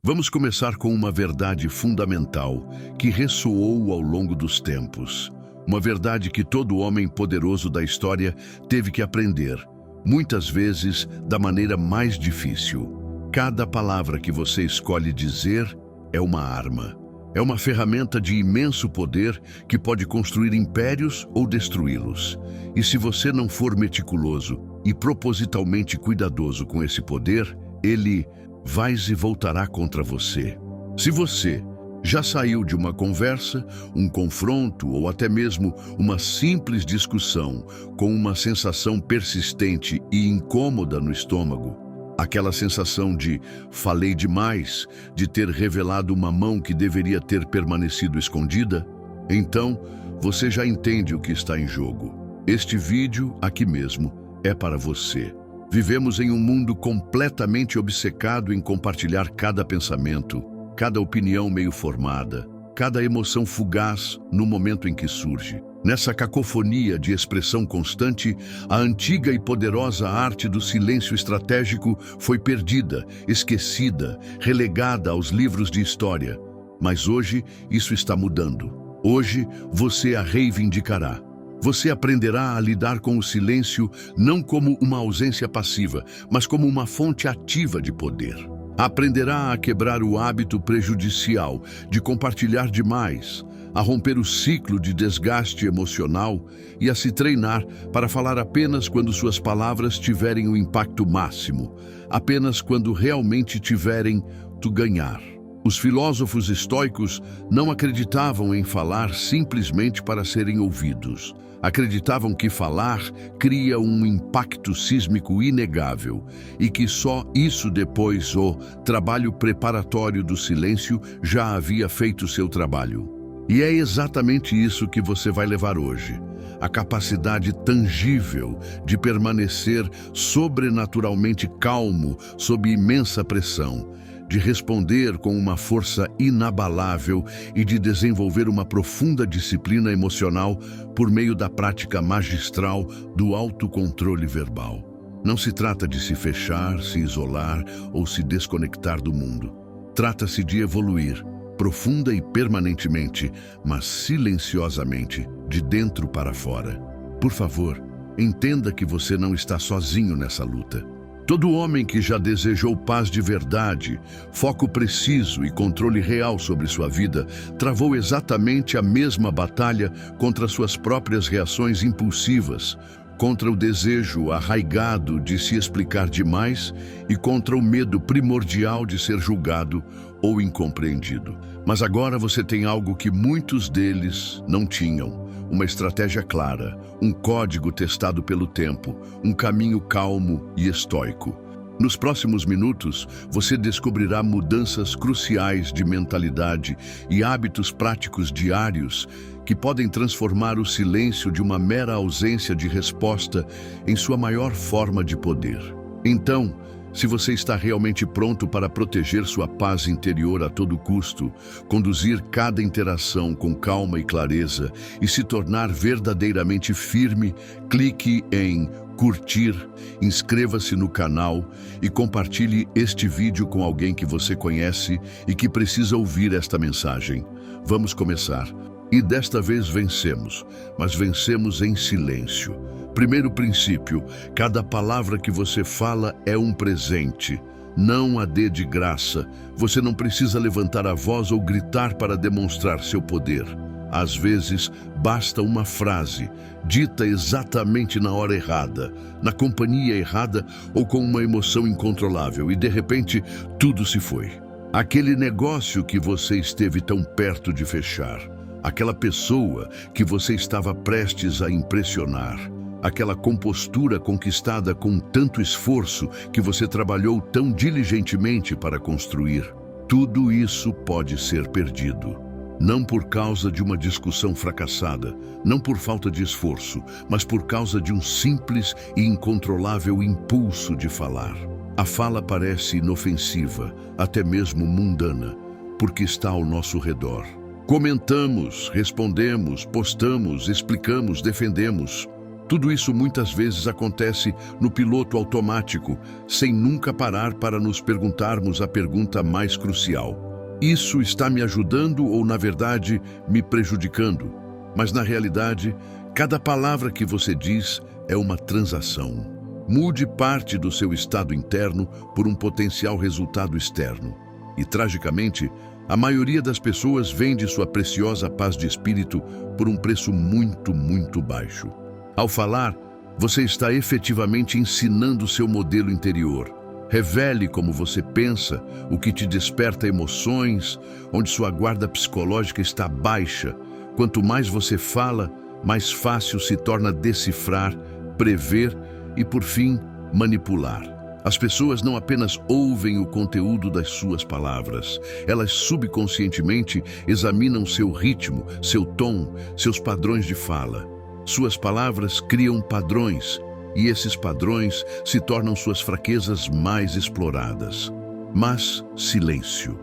Vamos começar com uma verdade fundamental que ressoou ao longo dos tempos. Uma verdade que todo homem poderoso da história teve que aprender, muitas vezes da maneira mais difícil. Cada palavra que você escolhe dizer é uma arma. É uma ferramenta de imenso poder que pode construir impérios ou destruí-los. E se você não for meticuloso e propositalmente cuidadoso com esse poder, ele vai e voltará contra você. Se você já saiu de uma conversa, um confronto ou até mesmo uma simples discussão com uma sensação persistente e incômoda no estômago, aquela sensação de falei demais, de ter revelado uma mão que deveria ter permanecido escondida, então você já entende o que está em jogo. Este vídeo aqui mesmo é para você. Vivemos em um mundo completamente obcecado em compartilhar cada pensamento, cada opinião meio formada, cada emoção fugaz no momento em que surge. Nessa cacofonia de expressão constante, a antiga e poderosa arte do silêncio estratégico foi perdida, esquecida, relegada aos livros de história. Mas hoje isso está mudando. Hoje você a reivindicará. Você aprenderá a lidar com o silêncio não como uma ausência passiva, mas como uma fonte ativa de poder. Aprenderá a quebrar o hábito prejudicial de compartilhar demais, a romper o ciclo de desgaste emocional e a se treinar para falar apenas quando suas palavras tiverem o impacto máximo, apenas quando realmente tiverem tu ganhar. Os filósofos estoicos não acreditavam em falar simplesmente para serem ouvidos. Acreditavam que falar cria um impacto sísmico inegável e que só isso depois o trabalho preparatório do silêncio já havia feito seu trabalho. E é exatamente isso que você vai levar hoje. A capacidade tangível de permanecer sobrenaturalmente calmo sob imensa pressão, de responder com uma força inabalável e de desenvolver uma profunda disciplina emocional por meio da prática magistral do autocontrole verbal. Não se trata de se fechar, se isolar ou se desconectar do mundo. Trata-se de evoluir, profunda e permanentemente, mas silenciosamente, de dentro para fora. Por favor, entenda que você não está sozinho nessa luta. Todo homem que já desejou paz de verdade, foco preciso e controle real sobre sua vida, travou exatamente a mesma batalha contra suas próprias reações impulsivas, contra o desejo arraigado de se explicar demais e contra o medo primordial de ser julgado ou incompreendido. Mas agora você tem algo que muitos deles não tinham. Uma estratégia clara, um código testado pelo tempo, um caminho calmo e estoico. Nos próximos minutos, você descobrirá mudanças cruciais de mentalidade e hábitos práticos diários que podem transformar o silêncio de uma mera ausência de resposta em sua maior forma de poder. Então, se você está realmente pronto para proteger sua paz interior a todo custo, conduzir cada interação com calma e clareza e se tornar verdadeiramente firme, clique em curtir, inscreva-se no canal e compartilhe este vídeo com alguém que você conhece e que precisa ouvir esta mensagem. Vamos começar. E desta vez vencemos, mas vencemos em silêncio. Primeiro princípio, cada palavra que você fala é um presente. Não a dê de graça. Você não precisa levantar a voz ou gritar para demonstrar seu poder. Às vezes, basta uma frase, dita exatamente na hora errada, na companhia errada ou com uma emoção incontrolável, e de repente, tudo se foi. Aquele negócio que você esteve tão perto de fechar, aquela pessoa que você estava prestes a impressionar, aquela compostura conquistada com tanto esforço que você trabalhou tão diligentemente para construir, tudo isso pode ser perdido. Não por causa de uma discussão fracassada, não por falta de esforço, mas por causa de um simples e incontrolável impulso de falar. A fala parece inofensiva, até mesmo mundana, porque está ao nosso redor. Comentamos, respondemos, postamos, explicamos, defendemos. Tudo isso muitas vezes acontece no piloto automático, sem nunca parar para nos perguntarmos a pergunta mais crucial: isso está me ajudando ou, na verdade, me prejudicando? Mas, na realidade, cada palavra que você diz é uma transação. Mude parte do seu estado interno por um potencial resultado externo. E, tragicamente, a maioria das pessoas vende sua preciosa paz de espírito por um preço muito, muito baixo. Ao falar, você está efetivamente ensinando seu modelo interior. Revele como você pensa, o que te desperta emoções, onde sua guarda psicológica está baixa. Quanto mais você fala, mais fácil se torna decifrar, prever e, por fim, manipular. As pessoas não apenas ouvem o conteúdo das suas palavras, elas subconscientemente examinam seu ritmo, seu tom, seus padrões de fala. Suas palavras criam padrões, e esses padrões se tornam suas fraquezas mais exploradas. Mas silêncio.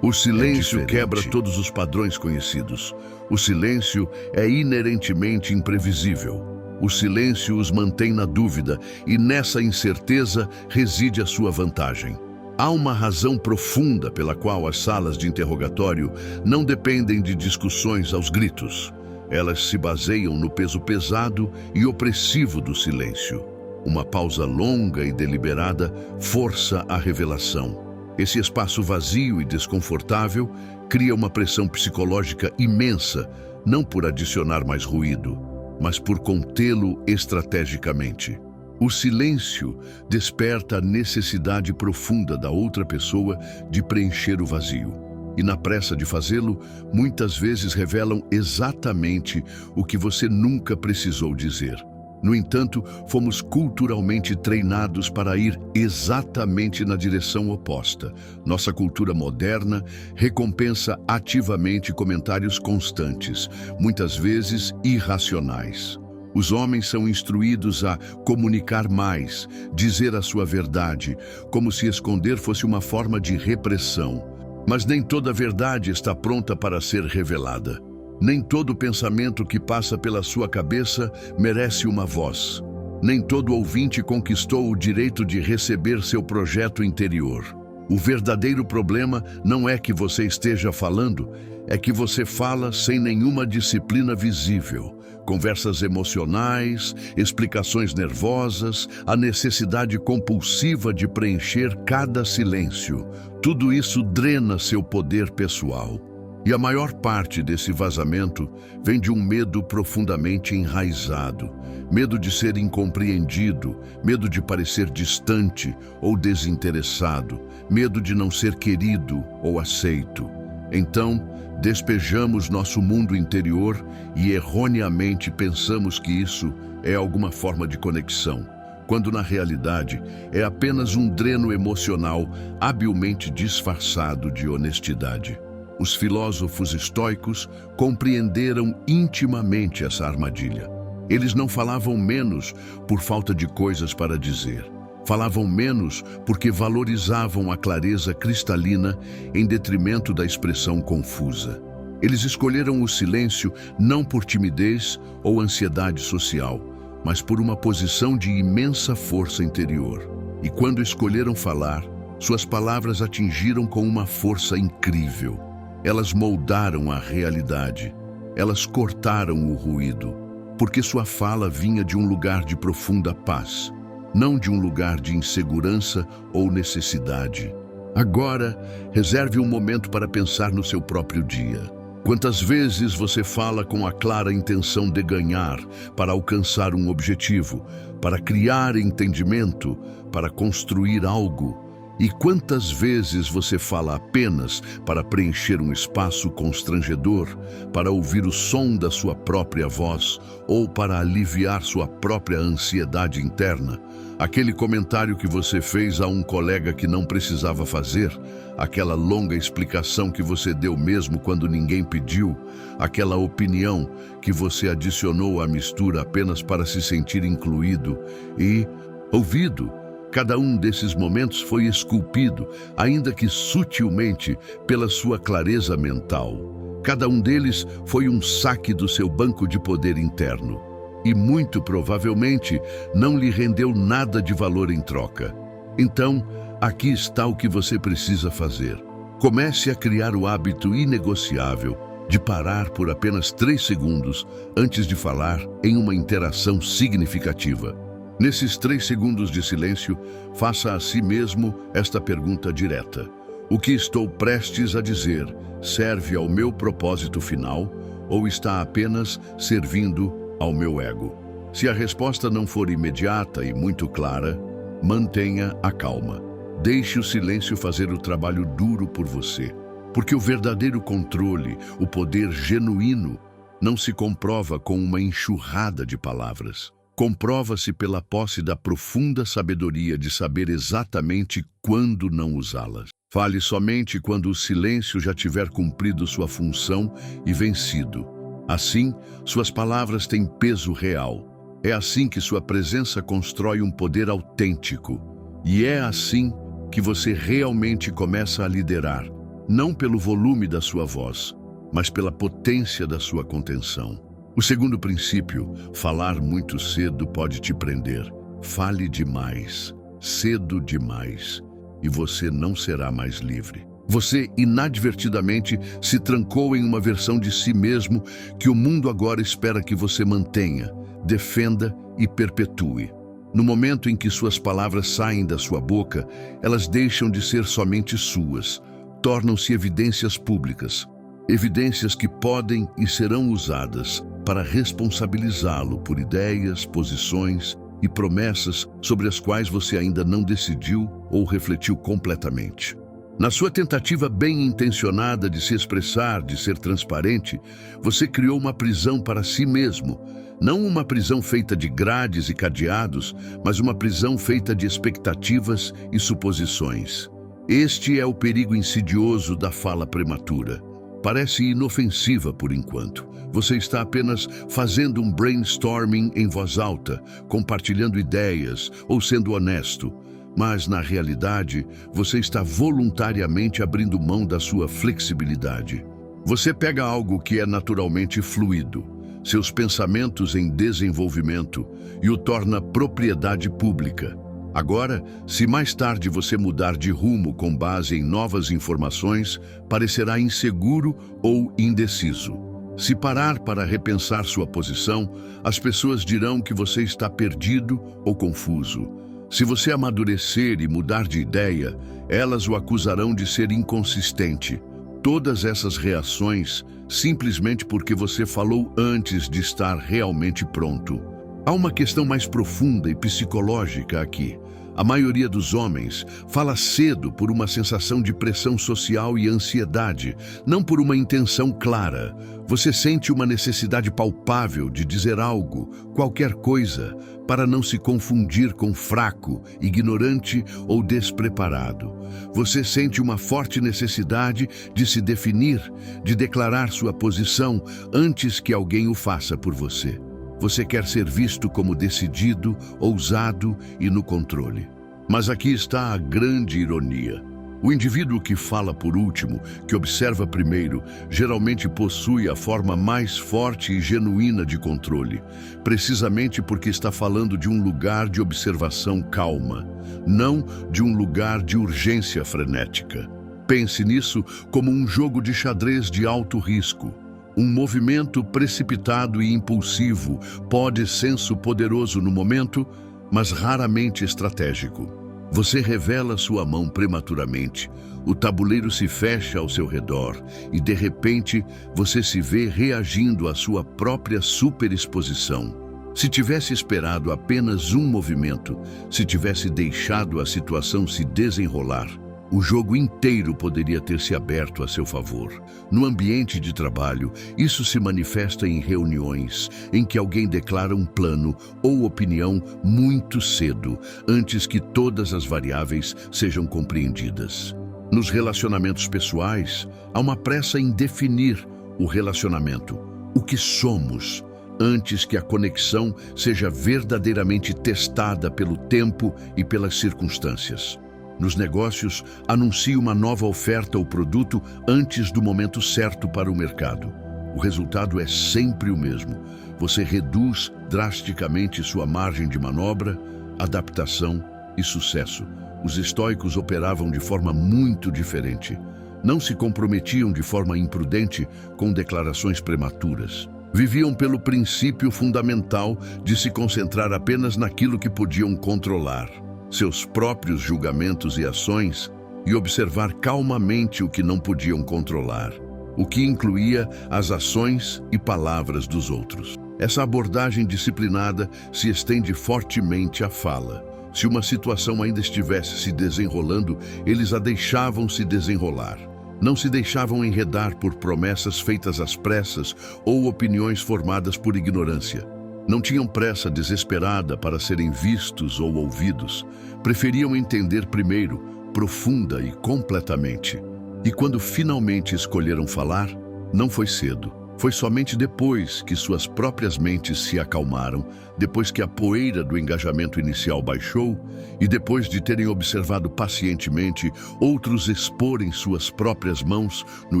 O silêncio quebra todos os padrões conhecidos. O silêncio é inerentemente imprevisível. O silêncio os mantém na dúvida, e nessa incerteza reside a sua vantagem. Há uma razão profunda pela qual as salas de interrogatório não dependem de discussões aos gritos. Elas se baseiam no peso pesado e opressivo do silêncio. Uma pausa longa e deliberada força a revelação. Esse espaço vazio e desconfortável cria uma pressão psicológica imensa, não por adicionar mais ruído, mas por contê-lo estrategicamente. O silêncio desperta a necessidade profunda da outra pessoa de preencher o vazio. E na pressa de fazê-lo, muitas vezes revelam exatamente o que você nunca precisou dizer. No entanto, fomos culturalmente treinados para ir exatamente na direção oposta. Nossa cultura moderna recompensa ativamente comentários constantes, muitas vezes irracionais. Os homens são instruídos a comunicar mais, dizer a sua verdade, como se esconder fosse uma forma de repressão. Mas nem toda verdade está pronta para ser revelada. Nem todo pensamento que passa pela sua cabeça merece uma voz. Nem todo ouvinte conquistou o direito de receber seu projeto interior. O verdadeiro problema não é que você esteja falando, é que você fala sem nenhuma disciplina visível. Conversas emocionais, explicações nervosas, a necessidade compulsiva de preencher cada silêncio. Tudo isso drena seu poder pessoal. E a maior parte desse vazamento vem de um medo profundamente enraizado. Medo de ser incompreendido, medo de parecer distante ou desinteressado, medo de não ser querido ou aceito. Então, despejamos nosso mundo interior e erroneamente pensamos que isso é alguma forma de conexão, quando na realidade é apenas um dreno emocional habilmente disfarçado de honestidade. Os filósofos estoicos compreenderam intimamente essa armadilha. Eles não falavam menos por falta de coisas para dizer. Falavam menos porque valorizavam a clareza cristalina em detrimento da expressão confusa. Eles escolheram o silêncio não por timidez ou ansiedade social, mas por uma posição de imensa força interior. E quando escolheram falar, suas palavras atingiram com uma força incrível. Elas moldaram a realidade. Elas cortaram o ruído, porque sua fala vinha de um lugar de profunda paz, não de um lugar de insegurança ou necessidade. Agora, reserve um momento para pensar no seu próprio dia. Quantas vezes você fala com a clara intenção de ganhar, para alcançar um objetivo, para criar entendimento, para construir algo? E quantas vezes você fala apenas para preencher um espaço constrangedor, para ouvir o som da sua própria voz ou para aliviar sua própria ansiedade interna? Aquele comentário que você fez a um colega que não precisava fazer, aquela longa explicação que você deu mesmo quando ninguém pediu, aquela opinião que você adicionou à mistura apenas para se sentir incluído e ouvido. Cada um desses momentos foi esculpido, ainda que sutilmente, pela sua clareza mental. Cada um deles foi um saque do seu banco de poder interno. e muito provavelmente não lhe rendeu nada de valor em troca. Então, aqui está o que você precisa fazer. Comece a criar o hábito inegociável de parar por apenas 3 segundos antes de falar em uma interação significativa. Nesses 3 segundos de silêncio, faça a si mesmo esta pergunta direta: o que estou prestes a dizer serve ao meu propósito final ou está apenas servindo ao meu ego? Se a resposta não for imediata e muito clara, mantenha a calma. Deixe o silêncio fazer o trabalho duro por você. Porque o verdadeiro controle, o poder genuíno, não se comprova com uma enxurrada de palavras. Comprova-se pela posse da profunda sabedoria de saber exatamente quando não usá-las. Fale somente quando o silêncio já tiver cumprido sua função e vencido. Assim, suas palavras têm peso real. É assim que sua presença constrói um poder autêntico. E é assim que você realmente começa a liderar, não pelo volume da sua voz, mas pela potência da sua contenção. O segundo princípio, falar muito cedo pode te prender. Fale demais, cedo demais, e você não será mais livre. Você inadvertidamente se trancou em uma versão de si mesmo que o mundo agora espera que você mantenha, defenda e perpetue. No momento em que suas palavras saem da sua boca, elas deixam de ser somente suas, tornam-se evidências públicas, evidências que podem e serão usadas para responsabilizá-lo por ideias, posições e promessas sobre as quais você ainda não decidiu ou refletiu completamente. Na sua tentativa bem-intencionada de se expressar, de ser transparente, você criou uma prisão para si mesmo. Não uma prisão feita de grades e cadeados, mas uma prisão feita de expectativas e suposições. Este é o perigo insidioso da fala prematura. Parece inofensiva por enquanto. Você está apenas fazendo um brainstorming em voz alta, compartilhando ideias ou sendo honesto. Mas, na realidade, você está voluntariamente abrindo mão da sua flexibilidade. Você pega algo que é naturalmente fluido, seus pensamentos em desenvolvimento, e o torna propriedade pública. Agora, se mais tarde você mudar de rumo com base em novas informações, parecerá inseguro ou indeciso. Se parar para repensar sua posição, as pessoas dirão que você está perdido ou confuso. Se você amadurecer e mudar de ideia, elas o acusarão de ser inconsistente. Todas essas reações simplesmente porque você falou antes de estar realmente pronto. Há uma questão mais profunda e psicológica aqui. A maioria dos homens fala cedo por uma sensação de pressão social e ansiedade, não por uma intenção clara. Você sente uma necessidade palpável de dizer algo, qualquer coisa, para não se confundir com fraco, ignorante ou despreparado. Você sente uma forte necessidade de se definir, de declarar sua posição antes que alguém o faça por você. Você quer ser visto como decidido, ousado e no controle. Mas aqui está a grande ironia. O indivíduo que fala por último, que observa primeiro, geralmente possui a forma mais forte e genuína de controle, precisamente porque está falando de um lugar de observação calma, não de um lugar de urgência frenética. Pense nisso como um jogo de xadrez de alto risco. Um movimento precipitado e impulsivo pode senso poderoso no momento, mas raramente estratégico. Você revela sua mão prematuramente, o tabuleiro se fecha ao seu redor e, de repente, você se vê reagindo à sua própria superexposição. Se tivesse esperado apenas um movimento, se tivesse deixado a situação se desenrolar, o jogo inteiro poderia ter se aberto a seu favor. No ambiente de trabalho, isso se manifesta em reuniões em que alguém declara um plano ou opinião muito cedo, antes que todas as variáveis sejam compreendidas. Nos relacionamentos pessoais, há uma pressa em definir o relacionamento, o que somos, antes que a conexão seja verdadeiramente testada pelo tempo e pelas circunstâncias. Nos negócios, anuncie uma nova oferta ou produto antes do momento certo para o mercado. o resultado é sempre o mesmo. Você reduz drasticamente sua margem de manobra, adaptação e sucesso. Os estoicos operavam de forma muito diferente. Não se comprometiam de forma imprudente com declarações prematuras. Viviam pelo princípio fundamental de se concentrar apenas naquilo que podiam controlar, seus próprios julgamentos e ações, e observar calmamente o que não podiam controlar, o que incluía as ações e palavras dos outros. Essa abordagem disciplinada se estende fortemente à fala. Se uma situação ainda estivesse se desenrolando, eles a deixavam se desenrolar. Não se deixavam enredar por promessas feitas às pressas ou opiniões formadas por ignorância. Não tinham pressa desesperada para serem vistos ou ouvidos. Preferiam entender primeiro, profunda e completamente. E quando finalmente escolheram falar, não foi cedo. Foi somente depois que suas próprias mentes se acalmaram, depois que a poeira do engajamento inicial baixou e depois de terem observado pacientemente outros exporem suas próprias mãos no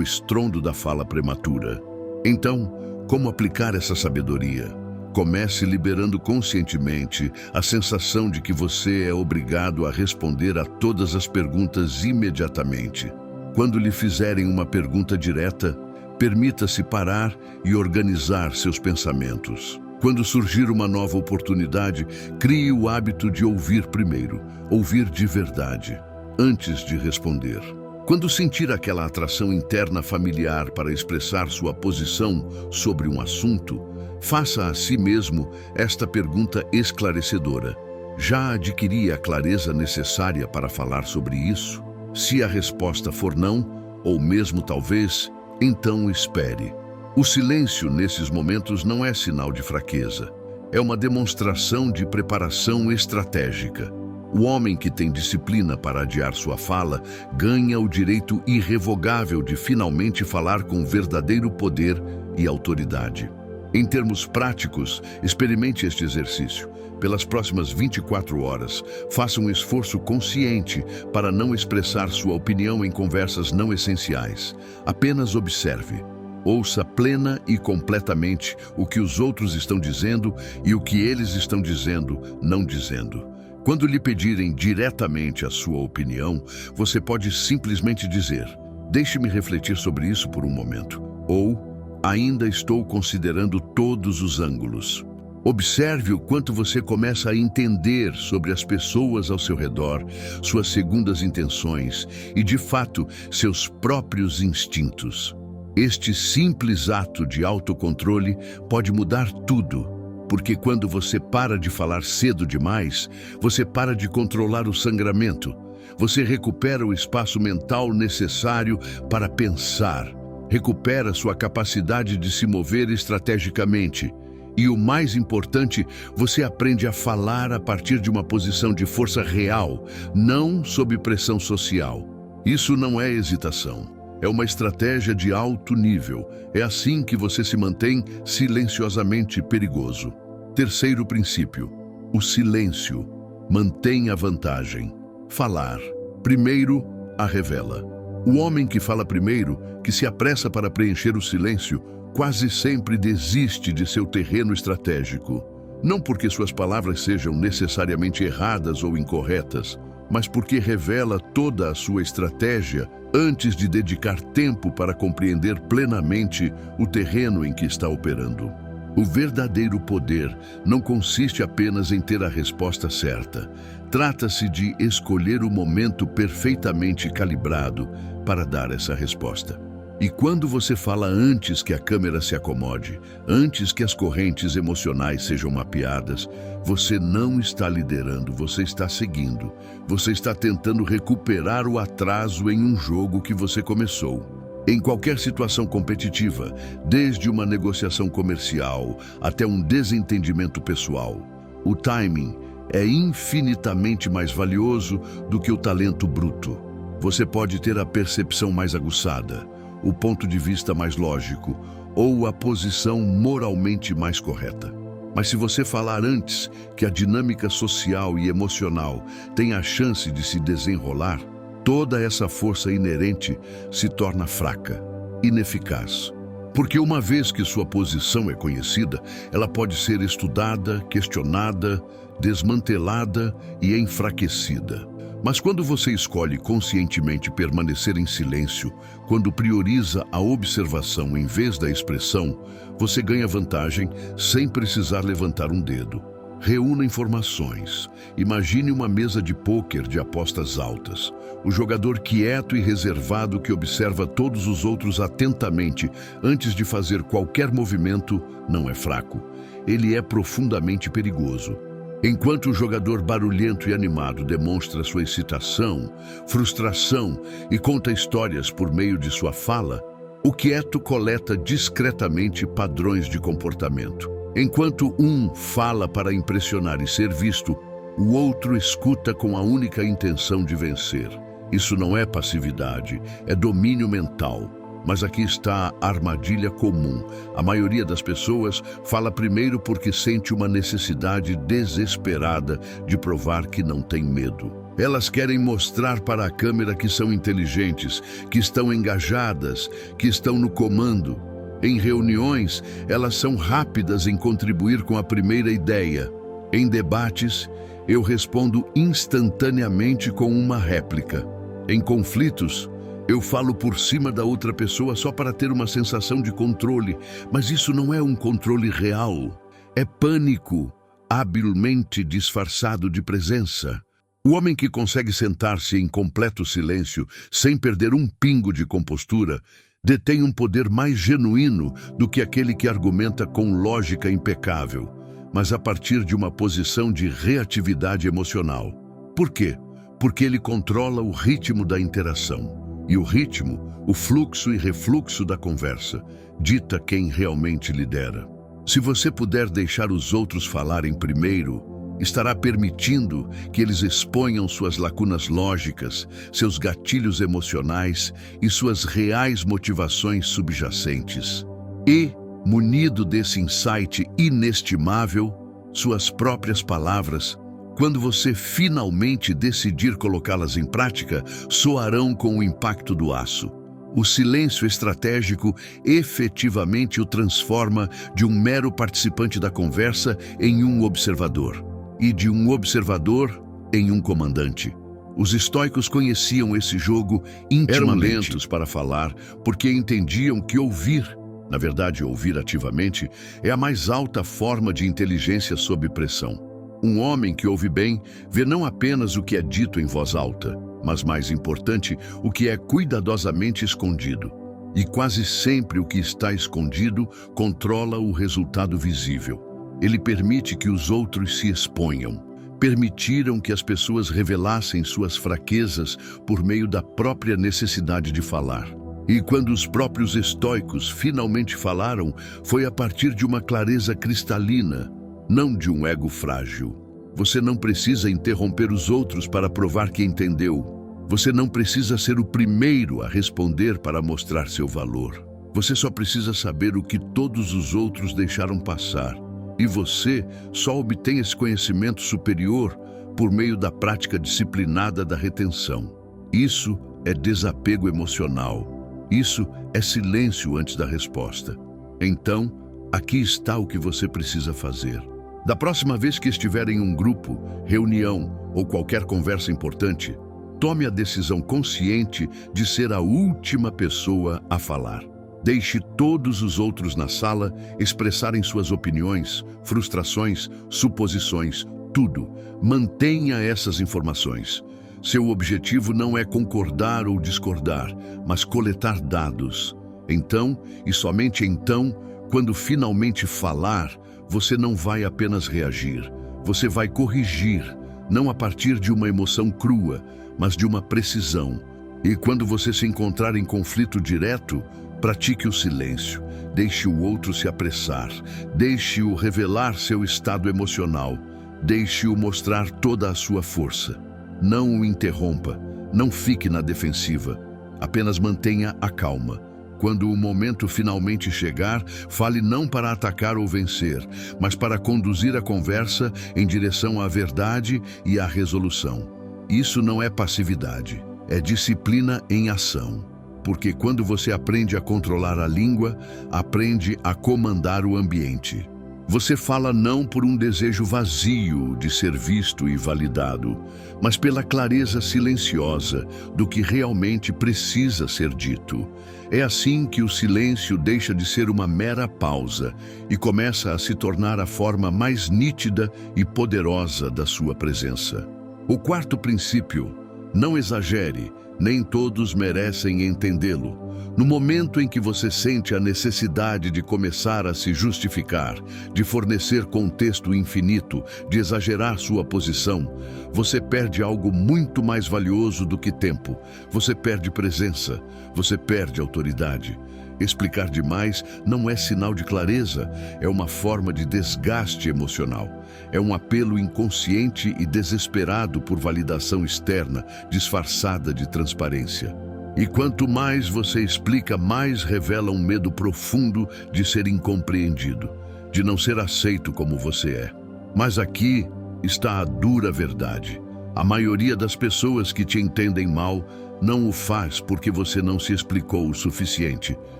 estrondo da fala prematura. Então, como aplicar essa sabedoria? Comece liberando conscientemente a sensação de que você é obrigado a responder a todas as perguntas imediatamente. Quando lhe fizerem uma pergunta direta, permita-se parar e organizar seus pensamentos. Quando surgir uma nova oportunidade, crie o hábito de ouvir primeiro, ouvir de verdade, antes de responder. Quando sentir aquela atração interna familiar para expressar sua posição sobre um assunto, faça a si mesmo esta pergunta esclarecedora. Já adquiri a clareza necessária para falar sobre isso? Se a resposta for não, ou mesmo talvez, então espere. O silêncio nesses momentos não é sinal de fraqueza. É uma demonstração de preparação estratégica. O homem que tem disciplina para adiar sua fala ganha o direito irrevogável de finalmente falar com verdadeiro poder e autoridade. Em termos práticos, experimente este exercício. Pelas próximas 24 horas, faça um esforço consciente para não expressar sua opinião em conversas não essenciais. Apenas observe. Ouça plena e completamente o que os outros estão dizendo e o que eles estão dizendo, não dizendo. Quando lhe pedirem diretamente a sua opinião, você pode simplesmente dizer: "Deixe-me refletir sobre isso por um momento." Ou "Ainda estou considerando todos os ângulos." Observe o quanto você começa a entender sobre as pessoas ao seu redor, suas segundas intenções e, de fato, seus próprios instintos. Este simples ato de autocontrole pode mudar tudo, porque quando você para de falar cedo demais, você para de controlar o sangramento. Você recupera o espaço mental necessário para pensar, recupera sua capacidade de se mover estrategicamente. E o mais importante, você aprende a falar a partir de uma posição de força real, não sob pressão social. Isso não é hesitação, é uma estratégia de alto nível. É assim que você se mantém silenciosamente perigoso. Terceiro princípio: o silêncio mantém a vantagem. Falar primeiro a revela. O homem que fala primeiro, que se apressa para preencher o silêncio, quase sempre desiste de seu terreno estratégico. Não porque suas palavras sejam necessariamente erradas ou incorretas, mas porque revela toda a sua estratégia antes de dedicar tempo para compreender plenamente o terreno em que está operando. O verdadeiro poder não consiste apenas em ter a resposta certa. Trata-se de escolher o momento perfeitamente calibrado para dar essa resposta. E quando você fala antes que a câmera se acomode, antes que as correntes emocionais sejam mapeadas, você não está liderando, você está seguindo. Você está tentando recuperar o atraso em um jogo que você começou. Em qualquer situação competitiva, desde uma negociação comercial até um desentendimento pessoal, o timing é infinitamente mais valioso do que o talento bruto. Você pode ter a percepção mais aguçada, o ponto de vista mais lógico ou a posição moralmente mais correta. Mas se você falar antes que a dinâmica social e emocional tem a chance de se desenrolar, toda essa força inerente se torna fraca, ineficaz. Porque uma vez que sua posição é conhecida, ela pode ser estudada, questionada, desmantelada e enfraquecida. Mas quando você escolhe conscientemente permanecer em silêncio, quando prioriza a observação em vez da expressão, você ganha vantagem sem precisar levantar um dedo. Reúna informações. Imagine uma mesa de pôquer de apostas altas. O jogador quieto e reservado que observa todos os outros atentamente antes de fazer qualquer movimento não é fraco. Ele é profundamente perigoso. Enquanto o jogador barulhento e animado demonstra sua excitação, frustração e conta histórias por meio de sua fala, o quieto coleta discretamente padrões de comportamento. Enquanto um fala para impressionar e ser visto, o outro escuta com a única intenção de vencer. Isso não é passividade, é domínio mental. Mas aqui está a armadilha comum. A maioria das pessoas fala primeiro porque sente uma necessidade desesperada de provar que não tem medo. Elas querem mostrar para a câmera que são inteligentes, que estão engajadas, que estão no comando. Em reuniões, elas são rápidas em contribuir com a primeira ideia. Em debates, eu respondo instantaneamente com uma réplica. Em conflitos, eu falo por cima da outra pessoa só para ter uma sensação de controle, mas isso não é um controle real. É pânico, habilmente disfarçado de presença. O homem que consegue sentar-se em completo silêncio, sem perder um pingo de compostura, detém um poder mais genuíno do que aquele que argumenta com lógica impecável, mas a partir de uma posição de reatividade emocional. Por quê? Porque ele controla o ritmo da interação. E o ritmo, o fluxo e refluxo da conversa, dita quem realmente lidera. Se você puder deixar os outros falarem primeiro, estará permitindo que eles exponham suas lacunas lógicas, seus gatilhos emocionais e suas reais motivações subjacentes. E, munido desse insight inestimável, suas próprias palavras, quando você finalmente decidir colocá-las em prática, soarão com o impacto do aço. O silêncio estratégico efetivamente o transforma de um mero participante da conversa em um observador, e de um observador em um comandante. Os estoicos conheciam esse jogo intimamente. Eram lentos para falar, porque entendiam que ouvir, na verdade ouvir ativamente, é a mais alta forma de inteligência sob pressão. Um homem que ouve bem vê não apenas o que é dito em voz alta, mas mais importante, o que é cuidadosamente escondido. E quase sempre o que está escondido controla o resultado visível. Ele permite que os outros se exponham. Permitiram que as pessoas revelassem suas fraquezas por meio da própria necessidade de falar. E quando os próprios estoicos finalmente falaram, foi a partir de uma clareza cristalina, não de um ego frágil. Você não precisa interromper os outros para provar que entendeu. Você não precisa ser o primeiro a responder para mostrar seu valor. Você só precisa saber o que todos os outros deixaram passar. E você só obtém esse conhecimento superior por meio da prática disciplinada da retenção. Isso é desapego emocional. Isso é silêncio antes da resposta. Então, aqui está o que você precisa fazer. Da próxima vez que estiver em um grupo, reunião ou qualquer conversa importante, tome a decisão consciente de ser a última pessoa a falar. Deixe todos os outros na sala expressarem suas opiniões, frustrações, suposições, tudo. Mantenha essas informações. Seu objetivo não é concordar ou discordar, mas coletar dados. Então, e somente então, quando finalmente falar, você não vai apenas reagir, você vai corrigir, não a partir de uma emoção crua, mas de uma precisão. E quando você se encontrar em conflito direto, pratique o silêncio, deixe o outro se apressar, deixe-o revelar seu estado emocional, deixe-o mostrar toda a sua força. Não o interrompa, não fique na defensiva, apenas mantenha a calma. Quando o momento finalmente chegar, fale não para atacar ou vencer, mas para conduzir a conversa em direção à verdade e à resolução. Isso não é passividade, é disciplina em ação. porque quando você aprende a controlar a língua, aprende a comandar o ambiente. Você fala não por um desejo vazio de ser visto e validado, mas pela clareza silenciosa do que realmente precisa ser dito. É assim que o silêncio deixa de ser uma mera pausa e começa a se tornar a forma mais nítida e poderosa da sua presença. O quarto princípio: não exagere, nem todos merecem entendê-lo. No momento em que você sente a necessidade de começar a se justificar, de fornecer contexto infinito, de exagerar sua posição, você perde algo muito mais valioso do que tempo. Você perde presença, você perde autoridade. Explicar demais não é sinal de clareza, é uma forma de desgaste emocional. É um apelo inconsciente e desesperado por validação externa, disfarçada de transparência. E quanto mais você explica, mais revela um medo profundo de ser incompreendido, de não ser aceito como você é. Mas aqui está a dura verdade. A maioria das pessoas que te entendem mal não o faz porque você não se explicou o suficiente,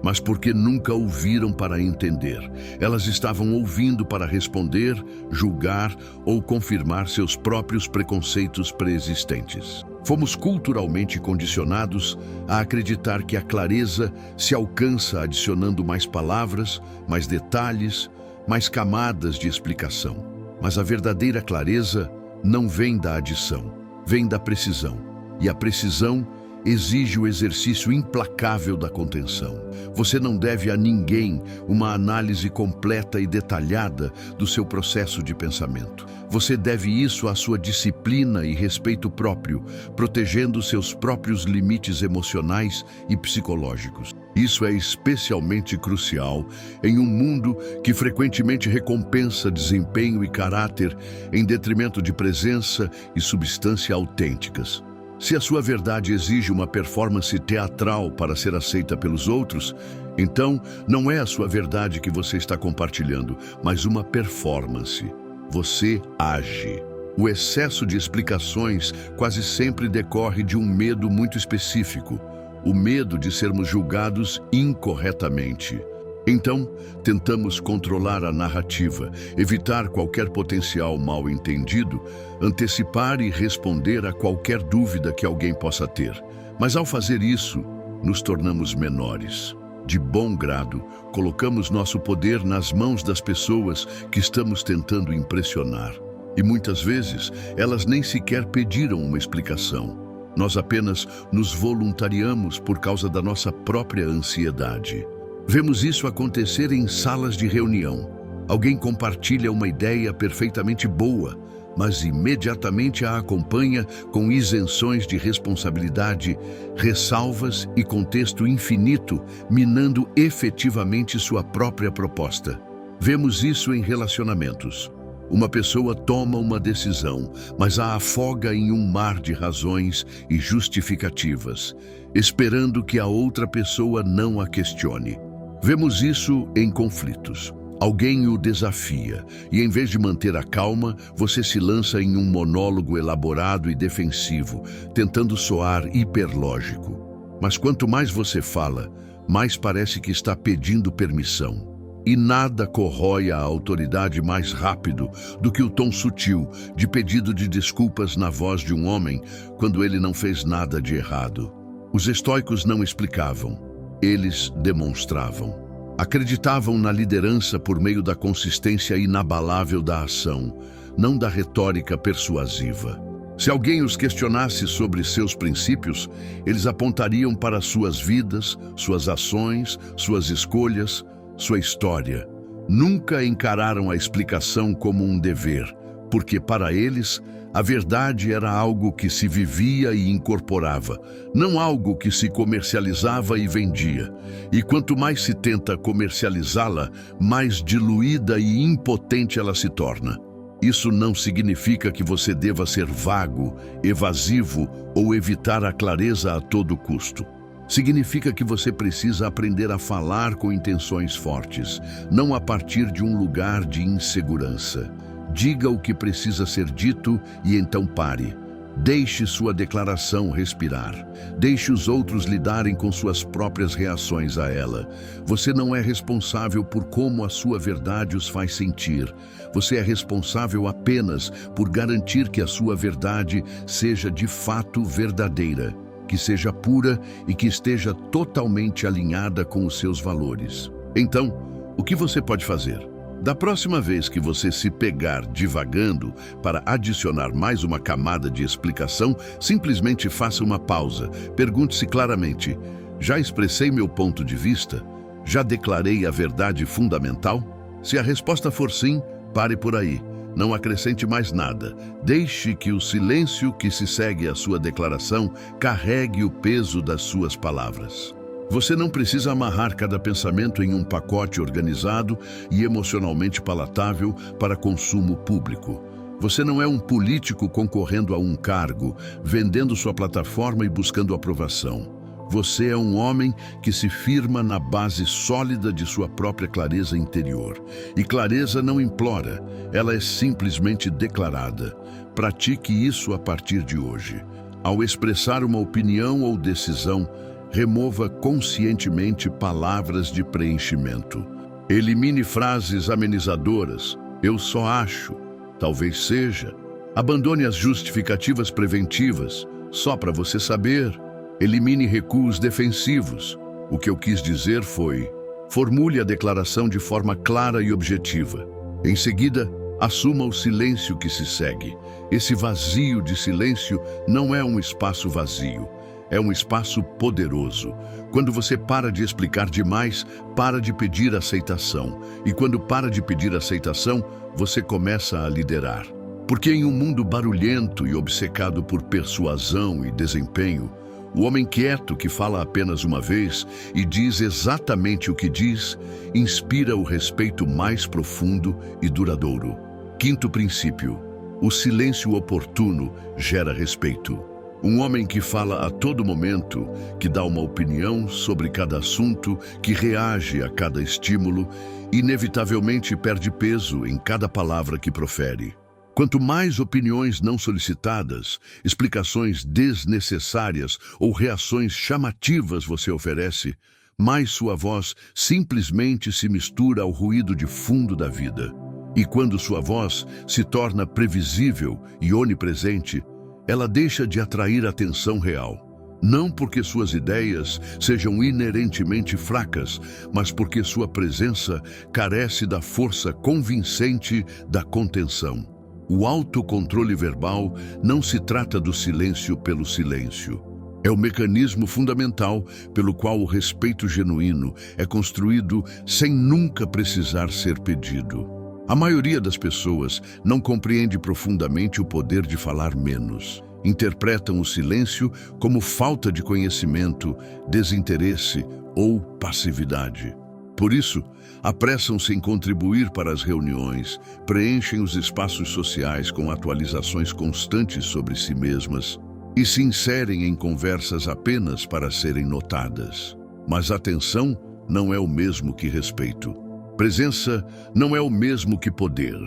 mas porque nunca ouviram para entender. Elas estavam ouvindo para responder, julgar ou confirmar seus próprios preconceitos pré-existentes. Fomos culturalmente condicionados a acreditar que a clareza se alcança adicionando mais palavras, mais detalhes, mais camadas de explicação. Mas a verdadeira clareza não vem da adição, vem da precisão. E a precisão exige o exercício implacável da contenção. Você não deve a ninguém uma análise completa e detalhada do seu processo de pensamento. Você deve isso à sua disciplina e respeito próprio, protegendo seus próprios limites emocionais e psicológicos. Isso é especialmente crucial em um mundo que frequentemente recompensa desempenho e caráter em detrimento de presença e substância autênticas. Se a sua verdade exige uma performance teatral para ser aceita pelos outros, então não é a sua verdade que você está compartilhando, mas uma performance. Você age. O excesso de explicações quase sempre decorre de um medo muito específico, o medo de sermos julgados incorretamente. Então, tentamos controlar a narrativa, evitar qualquer potencial mal-entendido, antecipar e responder a qualquer dúvida que alguém possa ter. Mas ao fazer isso, nos tornamos menores. De bom grado, colocamos nosso poder nas mãos das pessoas que estamos tentando impressionar. E muitas vezes, elas nem sequer pediram uma explicação. Nós apenas nos voluntariamos por causa da nossa própria ansiedade. Vemos isso acontecer em salas de reunião. Alguém compartilha uma ideia perfeitamente boa, mas imediatamente a acompanha com isenções de responsabilidade, ressalvas e contexto infinito, minando efetivamente sua própria proposta. Vemos isso em relacionamentos. Uma pessoa toma uma decisão, mas a afoga em um mar de razões e justificativas, esperando que a outra pessoa não a questione. Vemos isso em conflitos. Alguém o desafia e, em vez de manter a calma, você se lança em um monólogo elaborado e defensivo, tentando soar hiperlógico. Mas quanto mais você fala, mais parece que está pedindo permissão. E nada corrói a autoridade mais rápido do que o tom sutil de pedido de desculpas na voz de um homem quando ele não fez nada de errado. Os estoicos não explicavam. Eles demonstravam. Acreditavam na liderança por meio da consistência inabalável da ação, não da retórica persuasiva. Se alguém os questionasse sobre seus princípios, eles apontariam para suas vidas, suas ações, suas escolhas, sua história. Nunca encararam a explicação como um dever, porque para eles a verdade era algo que se vivia e incorporava, não algo que se comercializava e vendia. E quanto mais se tenta comercializá-la, mais diluída e impotente ela se torna. Isso não significa que você deva ser vago, evasivo ou evitar a clareza a todo custo. Significa que você precisa aprender a falar com intenções fortes, não a partir de um lugar de insegurança. Diga o que precisa ser dito e então pare. Deixe sua declaração respirar. Deixe os outros lidarem com suas próprias reações a ela. Você não é responsável por como a sua verdade os faz sentir. Você é responsável apenas por garantir que a sua verdade seja de fato verdadeira, que seja pura e que esteja totalmente alinhada com os seus valores. Então, o que você pode fazer? Da próxima vez que você se pegar divagando para adicionar mais uma camada de explicação, simplesmente faça uma pausa. Pergunte-se claramente: já expressei meu ponto de vista? Já declarei a verdade fundamental? Se a resposta for sim, pare por aí. Não acrescente mais nada. Deixe que o silêncio que se segue à sua declaração carregue o peso das suas palavras. Você não precisa amarrar cada pensamento em um pacote organizado e emocionalmente palatável para consumo público. Você não é um político concorrendo a um cargo, vendendo sua plataforma e buscando aprovação. Você é um homem que se firma na base sólida de sua própria clareza interior. E clareza não implora, ela é simplesmente declarada. Pratique isso a partir de hoje. Ao expressar uma opinião ou decisão, remova conscientemente palavras de preenchimento. Elimine frases amenizadoras. Eu só acho. Talvez seja. Abandone as justificativas preventivas. Só para você saber. Elimine recuos defensivos. O que eu quis dizer foi: formule a declaração de forma clara e objetiva. Em seguida, assuma o silêncio que se segue. Esse vazio de silêncio não é um espaço vazio. É um espaço poderoso. Quando você para de explicar demais, para de pedir aceitação. E quando para de pedir aceitação, você começa a liderar. Porque em um mundo barulhento e obcecado por persuasão e desempenho, o homem quieto que fala apenas uma vez e diz exatamente o que diz, inspira o respeito mais profundo e duradouro. Quinto princípio: o silêncio oportuno gera respeito. Um homem que fala a todo momento, que dá uma opinião sobre cada assunto, que reage a cada estímulo, inevitavelmente perde peso em cada palavra que profere. Quanto mais opiniões não solicitadas, explicações desnecessárias ou reações chamativas você oferece, mais sua voz simplesmente se mistura ao ruído de fundo da vida. E quando sua voz se torna previsível e onipresente, ela deixa de atrair atenção real. Não porque suas ideias sejam inerentemente fracas, mas porque sua presença carece da força convincente da contenção. O autocontrole verbal não se trata do silêncio pelo silêncio. É o mecanismo fundamental pelo qual o respeito genuíno é construído sem nunca precisar ser pedido. A maioria das pessoas não compreende profundamente o poder de falar menos. Interpretam o silêncio como falta de conhecimento, desinteresse ou passividade. Por isso, apressam-se em contribuir para as reuniões, preenchem os espaços sociais com atualizações constantes sobre si mesmas e se inserem em conversas apenas para serem notadas. Mas atenção não é o mesmo que respeito. Presença não é o mesmo que poder.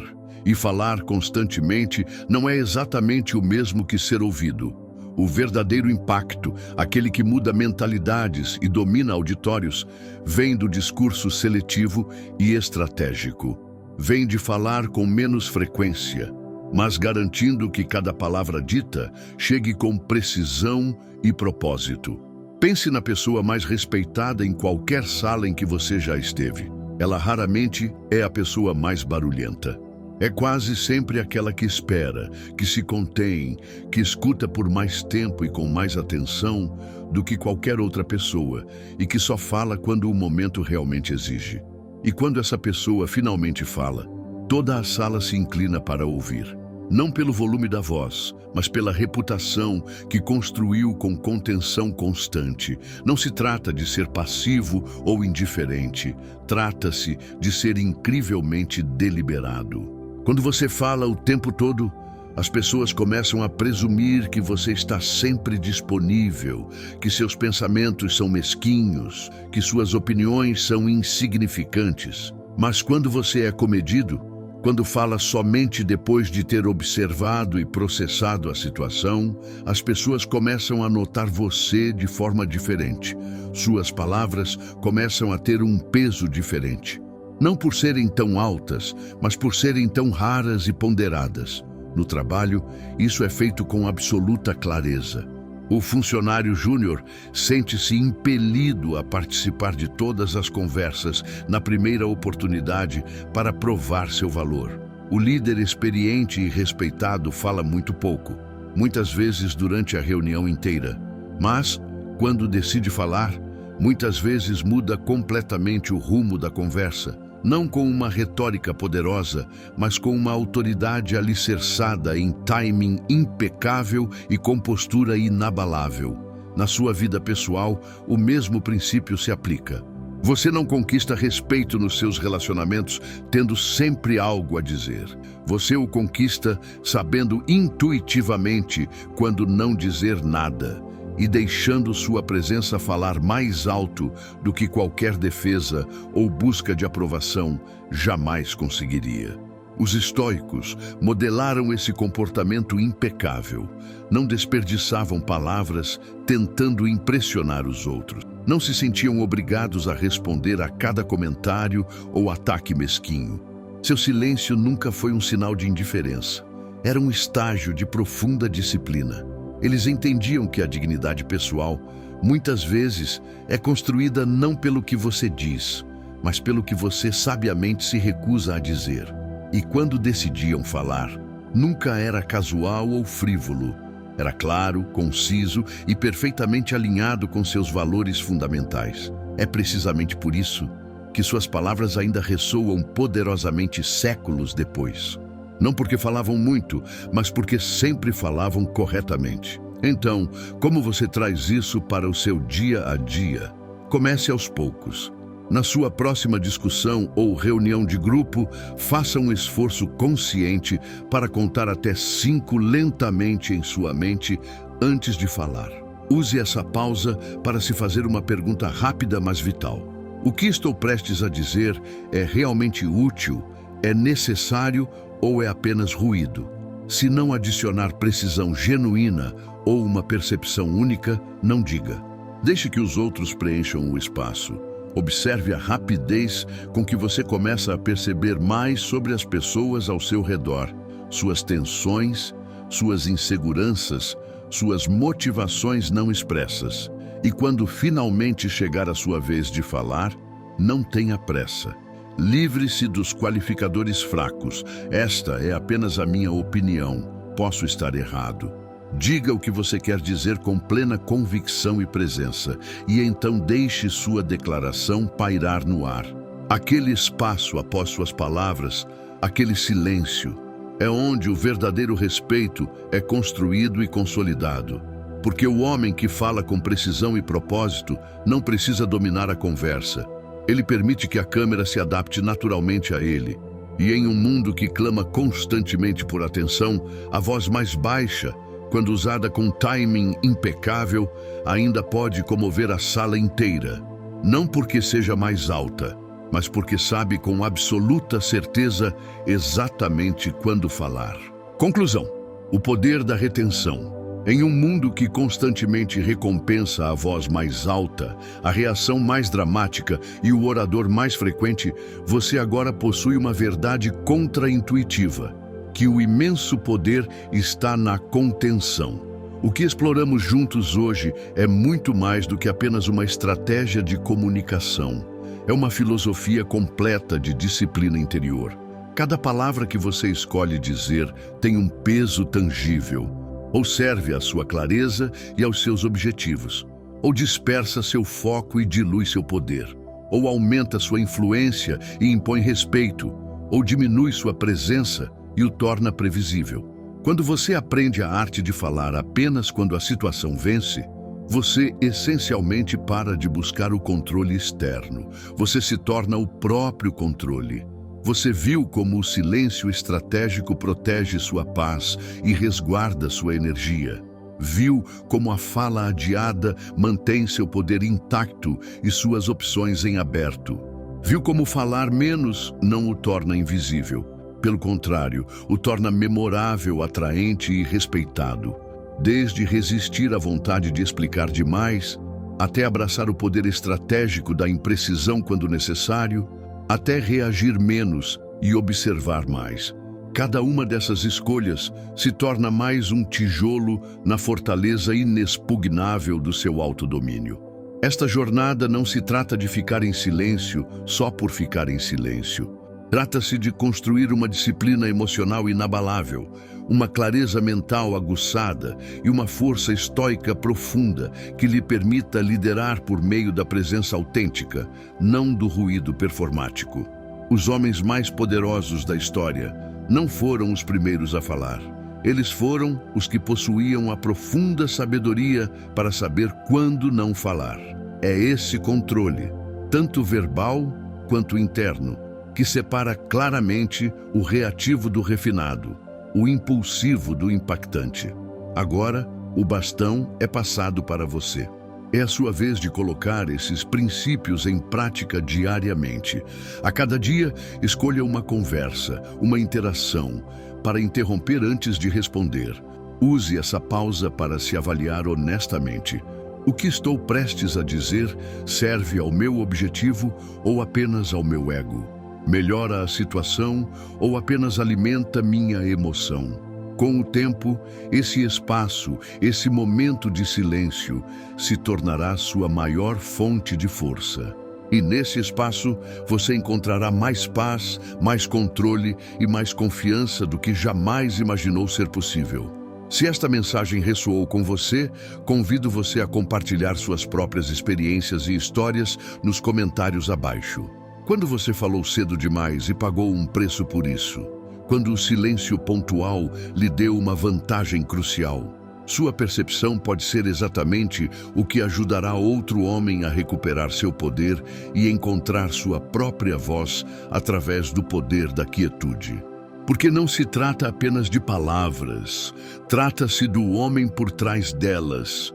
E falar constantemente não é exatamente o mesmo que ser ouvido. O verdadeiro impacto, aquele que muda mentalidades e domina auditórios, vem do discurso seletivo e estratégico. Vem de falar com menos frequência, mas garantindo que cada palavra dita chegue com precisão e propósito. Pense na pessoa mais respeitada em qualquer sala em que você já esteve. Ela raramente é a pessoa mais barulhenta. É quase sempre aquela que espera, que se contém, que escuta por mais tempo e com mais atenção do que qualquer outra pessoa e que só fala quando o momento realmente exige. E quando essa pessoa finalmente fala, toda a sala se inclina para ouvir. Não pelo volume da voz, mas pela reputação que construiu com contenção constante. Não se trata de ser passivo ou indiferente, trata-se de ser incrivelmente deliberado. Quando você fala o tempo todo, as pessoas começam a presumir que você está sempre disponível, que seus pensamentos são mesquinhos, que suas opiniões são insignificantes. Mas quando você é comedido, Quando fala somente depois de ter observado e processado a situação, as pessoas começam a notar você de forma diferente. Suas palavras começam a ter um peso diferente. Não por serem tão altas, mas por serem tão raras e ponderadas. No trabalho, isso é feito com absoluta clareza. O funcionário júnior sente-se impelido a participar de todas as conversas na primeira oportunidade para provar seu valor. O líder experiente e respeitado fala muito pouco, muitas vezes durante a reunião inteira. Mas, quando decide falar, muitas vezes muda completamente o rumo da conversa. Não com uma retórica poderosa, mas com uma autoridade alicerçada em timing impecável e com postura inabalável. Na sua vida pessoal, o mesmo princípio se aplica. Você não conquista respeito nos seus relacionamentos tendo sempre algo a dizer. Você o conquista sabendo intuitivamente quando não dizer nada e deixando sua presença falar mais alto do que qualquer defesa ou busca de aprovação jamais conseguiria. Os estoicos modelaram esse comportamento impecável. Não desperdiçavam palavras tentando impressionar os outros. Não se sentiam obrigados a responder a cada comentário ou ataque mesquinho. Seu silêncio nunca foi um sinal de indiferença. Era um estágio de profunda disciplina. Eles entendiam que a dignidade pessoal, muitas vezes, é construída não pelo que você diz, mas pelo que você sabiamente se recusa a dizer. E quando decidiam falar, nunca era casual ou frívolo. Era claro, conciso e perfeitamente alinhado com seus valores fundamentais. É precisamente por isso que suas palavras ainda ressoam poderosamente séculos depois. Não porque falavam muito, mas porque sempre falavam corretamente. Então, como você traz isso para o seu dia a dia? Comece aos poucos. Na sua próxima discussão ou reunião de grupo, faça um esforço consciente para contar até 5 lentamente em sua mente antes de falar. Use essa pausa para se fazer uma pergunta rápida, mas vital. O que estou prestes a dizer é realmente útil? É necessário ou é apenas ruído? Se não adicionar precisão genuína ou uma percepção única, não diga. Deixe que os outros preencham o espaço. Observe a rapidez com que você começa a perceber mais sobre as pessoas ao seu redor, suas tensões, suas inseguranças, suas motivações não expressas. E quando finalmente chegar a sua vez de falar, não tenha pressa. Livre-se dos qualificadores fracos. Esta é apenas a minha opinião. Posso estar errado. Diga o que você quer dizer com plena convicção e presença, e então deixe sua declaração pairar no ar. Aquele espaço após suas palavras, aquele silêncio, é onde o verdadeiro respeito é construído e consolidado. Porque o homem que fala com precisão e propósito não precisa dominar a conversa. Ele permite que a câmera se adapte naturalmente a ele. E em um mundo que clama constantemente por atenção, a voz mais baixa, quando usada com timing impecável, ainda pode comover a sala inteira. Não porque seja mais alta, mas porque sabe com absoluta certeza exatamente quando falar. Conclusão: o poder da retenção. Em um mundo que constantemente recompensa a voz mais alta, a reação mais dramática e o orador mais frequente, você agora possui uma verdade contraintuitiva, que o imenso poder está na contenção. O que exploramos juntos hoje é muito mais do que apenas uma estratégia de comunicação. É uma filosofia completa de disciplina interior. Cada palavra que você escolhe dizer tem um peso tangível. Ou serve à sua clareza e aos seus objetivos, ou dispersa seu foco e dilui seu poder, ou aumenta sua influência e impõe respeito, ou diminui sua presença e o torna previsível. Quando você aprende a arte de falar apenas quando a situação vence, você essencialmente para de buscar o controle externo. Você se torna o próprio controle. Você viu como o silêncio estratégico protege sua paz e resguarda sua energia. Viu como a fala adiada mantém seu poder intacto e suas opções em aberto. Viu como falar menos não o torna invisível. Pelo contrário, o torna memorável, atraente e respeitado. Desde resistir à vontade de explicar demais, até abraçar o poder estratégico da imprecisão quando necessário, até reagir menos e observar mais. Cada uma dessas escolhas se torna mais um tijolo na fortaleza inexpugnável do seu autodomínio. Esta jornada não se trata de ficar em silêncio só por ficar em silêncio. Trata-se de construir uma disciplina emocional inabalável, uma clareza mental aguçada e uma força estoica profunda que lhe permita liderar por meio da presença autêntica, não do ruído performático. Os homens mais poderosos da história não foram os primeiros a falar. Eles foram os que possuíam a profunda sabedoria para saber quando não falar. É esse controle, tanto verbal quanto interno, que separa claramente o reativo do refinado, o impulsivo do impactante. Agora, o bastão é passado para você. É a sua vez de colocar esses princípios em prática diariamente. A cada dia, escolha uma conversa, uma interação, para interromper antes de responder. Use essa pausa para se avaliar honestamente. O que estou prestes a dizer serve ao meu objetivo ou apenas ao meu ego? Melhora a situação ou apenas alimenta minha emoção? Com o tempo, esse espaço, esse momento de silêncio, se tornará sua maior fonte de força. E nesse espaço, você encontrará mais paz, mais controle e mais confiança do que jamais imaginou ser possível. Se esta mensagem ressoou com você, convido você a compartilhar suas próprias experiências e histórias nos comentários abaixo. Quando você falou cedo demais e pagou um preço por isso? Quando o silêncio pontual lhe deu uma vantagem crucial? Sua percepção pode ser exatamente o que ajudará outro homem a recuperar seu poder e encontrar sua própria voz através do poder da quietude. Porque não se trata apenas de palavras, trata-se do homem por trás delas,